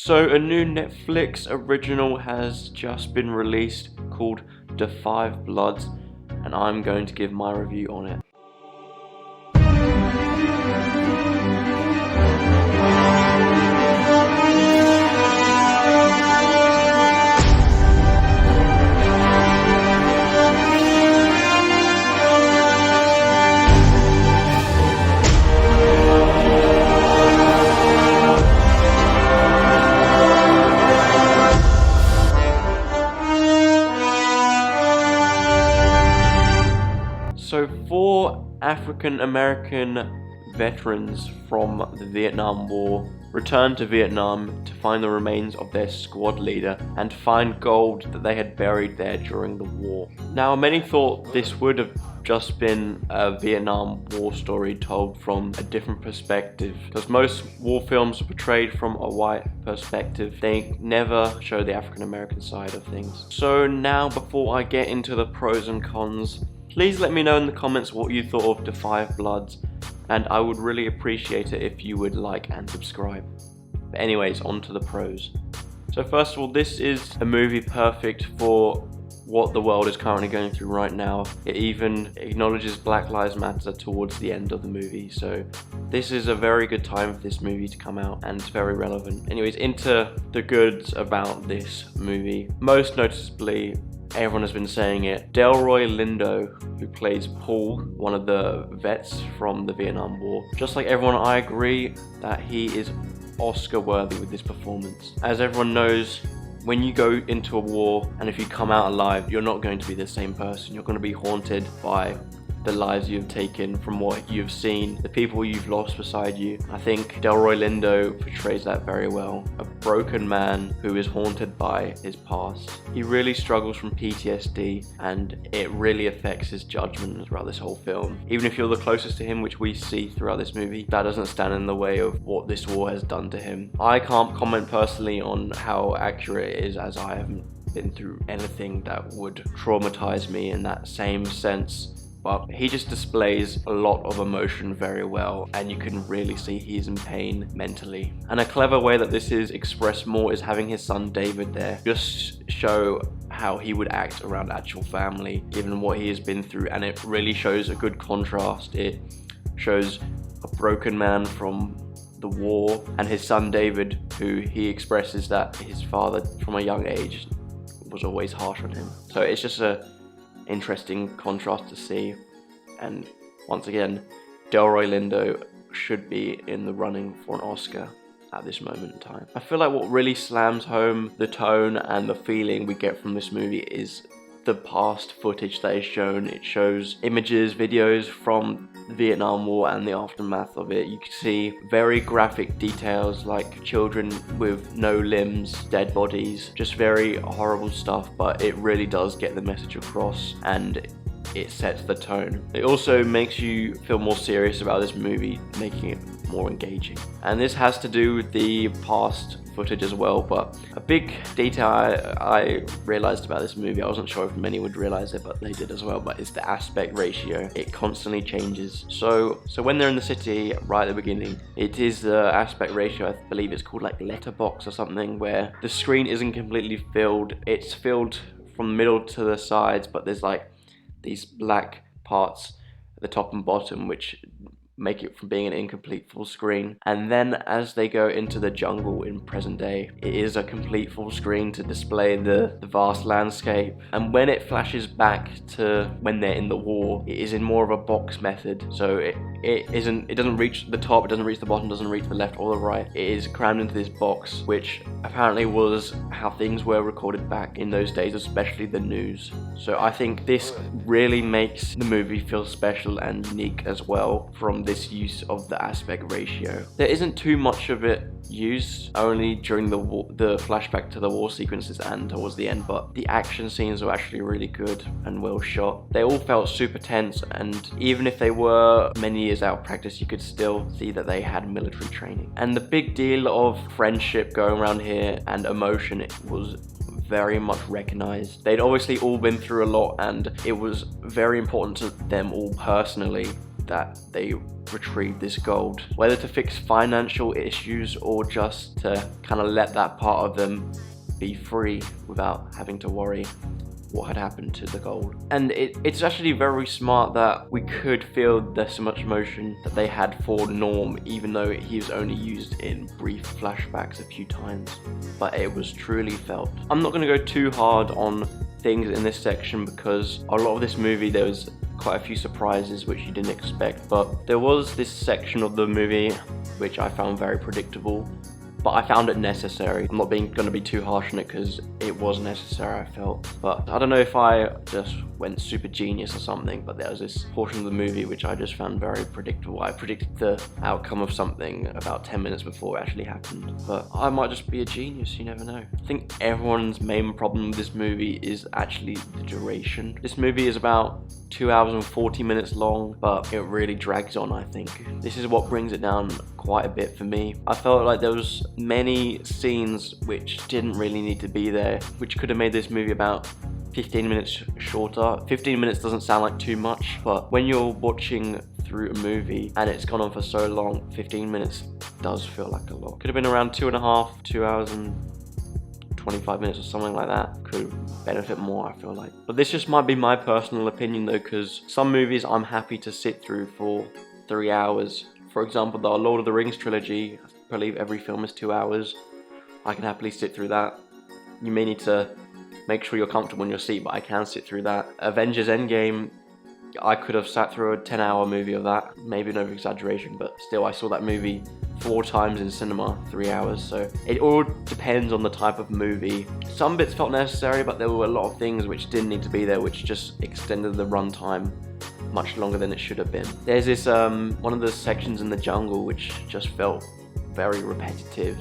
So a new Netflix original has just been released called The Five Bloods, and I'm going to give my review on it. So 4 African American veterans from the Vietnam War returned to Vietnam to find the remains of their squad leader and find gold that they had buried there during the war. Now, many thought this would have just been a Vietnam War story told from a different perspective, because most war films are portrayed from a white perspective. They never show the African American side of things. So now, before I get into the pros and cons, please let me know in the comments what you thought of The Five Bloods, and I would really appreciate it if you would like and subscribe. But anyways, on to the pros. So first of all, this is a movie perfect for what the world is currently going through right now. It even acknowledges Black Lives Matter towards the end of the movie, so this is a very good time for this movie to come out, and it's very relevant. Anyways, into the goods about this movie. Most noticeably, everyone has been saying it, Delroy Lindo, who plays Paul, one of the vets from the Vietnam War. Just like everyone, I agree that he is Oscar worthy with this performance. As everyone knows, when you go into a war and if you come out alive, you're not going to be the same person. You're going to be haunted by the lives you've taken, from what you've seen, the people you've lost beside you. I think Delroy Lindo portrays that very well. A broken man who is haunted by his past. He really struggles from PTSD, and it really affects his judgment throughout this whole film. Even if you're the closest to him, which we see throughout this movie, that doesn't stand in the way of what this war has done to him. I can't comment personally on how accurate it is, as I haven't been through anything that would traumatize me in that same sense. But he just displays a lot of emotion very well, and you can really see he's in pain mentally. And a clever way that this is expressed more is having his son David there. Just show how he would act around actual family, given what he has been through, and it really shows a good contrast. It shows a broken man from the war, and his son David, who he expresses that his father from a young age was always harsh on him. So it's just a interesting contrast to see, and once again, Delroy Lindo should be in the running for an Oscar at this moment in time. I feel like what really slams home the tone and the feeling we get from this movie is the past footage that is shown. It shows images, videos from the Vietnam War and the aftermath of it. You can see very graphic details like children with no limbs, dead bodies, just very horrible stuff, but it really does get the message across, and it sets the tone. It also makes you feel more serious about this movie, making it more engaging. And this has to do with the past footage as well, but a big detail I realized about this movie, I wasn't sure if many would realize it, but they did as well, but it's the aspect ratio. It constantly changes. So when they're in the city right at the beginning, it is the aspect ratio, I believe it's called like letterbox or something, where the screen isn't completely filled. It's filled from the middle to the sides, but there's like these black parts at the top and bottom which make it from being an incomplete full screen. And then as they go into the jungle in present day, it is a complete full screen to display the vast landscape. And when it flashes back to when they're in the war, it is in more of a box method. So it doesn't reach the top, it doesn't reach the bottom, doesn't reach the left or the right. It is crammed into this box, which apparently was how things were recorded back in those days, especially the news. So I think this really makes the movie feel special and unique as well from this use of the aspect ratio. There isn't too much of it used, only during the flashback to the war sequences and towards the end, but the action scenes were actually really good and well shot. They all felt super tense, and even if they were many years out of practice, you could still see that they had military training. And the big deal of friendship going around here and emotion, it was very much recognized. They'd obviously all been through a lot, and it was very important to them all personally that they retrieved this gold. Whether to fix financial issues or just to kind of let that part of them be free without having to worry what had happened to the gold. And it's actually very smart that we could feel this much emotion that they had for Norm, even though he was only used in brief flashbacks a few times, but it was truly felt. I'm not going to go too hard on things in this section because a lot of this movie there was quite a few surprises which you didn't expect, but there was this section of the movie which I found very predictable, but I found it necessary. I'm not going to be too harsh on it because it was necessary, I felt. But I don't know if I just went super genius or something, but there was this portion of the movie which I just found very predictable. I predicted the outcome of something about 10 minutes before it actually happened. But I might just be a genius, you never know. I think everyone's main problem with this movie is actually the duration. This movie is about 2 hours and 40 minutes long, but it really drags on, I think. This is what brings it down quite a bit for me. I felt like there was many scenes which didn't really need to be there, which could have made this movie about 15 minutes shorter. 15 minutes doesn't sound like too much, but when you're watching through a movie and it's gone on for so long, 15 minutes does feel like a lot. Could have been around 2.5, 2 hours and 25 minutes or something like that. Could benefit more, I feel like. But this just might be my personal opinion though, because some movies I'm happy to sit through for 3 hours. For example, the Lord of the Rings trilogy, I believe every film is 2 hours. I can happily sit through that. You may need to make sure you're comfortable in your seat, but I can sit through that. Avengers Endgame, I could have sat through a 10-hour movie of that. Maybe an over-exaggeration, but still, I saw that movie 4 times in cinema, 3 hours, so it all depends on the type of movie. Some bits felt necessary, but there were a lot of things which didn't need to be there, which just extended the runtime much longer than it should have been. There's this, one of the sections in the jungle which just felt very repetitive,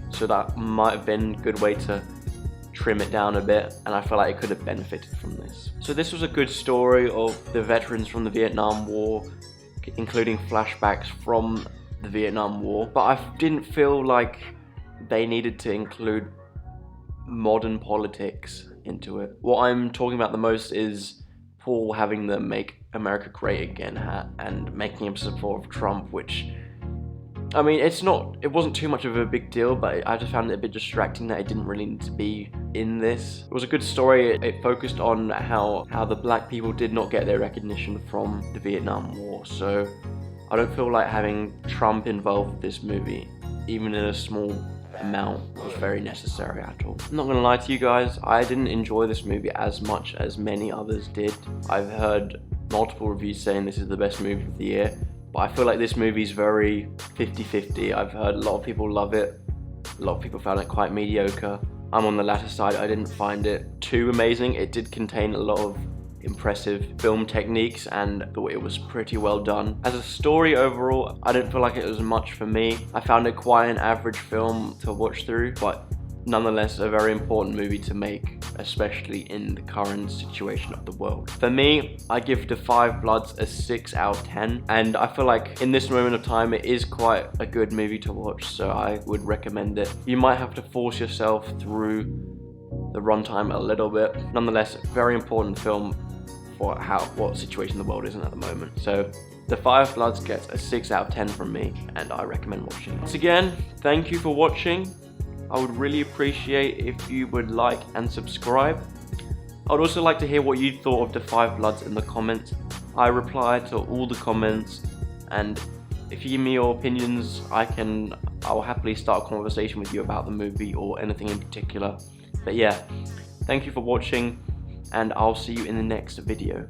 so that might have been a good way to trim it down a bit, and I feel like it could have benefited from this. So this was a good story of the veterans from the Vietnam War, including flashbacks from the Vietnam War, but I didn't feel like they needed to include modern politics into it. What I'm talking about the most is Paul having the Make America Great Again hat and making him support of Trump, which, I mean, it wasn't too much of a big deal, but I just found it a bit distracting that it didn't really need to be in this. It was a good story. It focused on how the black people did not get their recognition from the Vietnam War, so I don't feel like having Trump involved with this movie, even in a small amount, was very necessary at all. I'm not gonna lie to you guys, I didn't enjoy this movie as much as many others did. I've heard multiple reviews saying this is the best movie of the year, but I feel like this movie is very 50-50. I've heard a lot of people love it, a lot of people found it quite mediocre. I'm on the latter side. I didn't find it too amazing. It did contain a lot of impressive film techniques and thought it was pretty well done. As a story overall, I didn't feel like it was much for me. I found it quite an average film to watch through, but nonetheless a very important movie to make, especially in the current situation of the world. For me, I give The Five Bloods a 6 out of 10, and I feel like in this moment of time it is quite a good movie to watch, so I would recommend it. You might have to force yourself through the runtime a little bit. Nonetheless, very important film for what situation the world is in at the moment. So The Five Bloods gets a 6 out of 10 from me, and I recommend watching it. Once again, thank you for watching. I would really appreciate if you would like and subscribe. I would also like to hear what you thought of The Five Bloods in the comments. I reply to all the comments, and if you give me your opinions, I'll happily start a conversation with you about the movie or anything in particular. But yeah, thank you for watching, and I'll see you in the next video.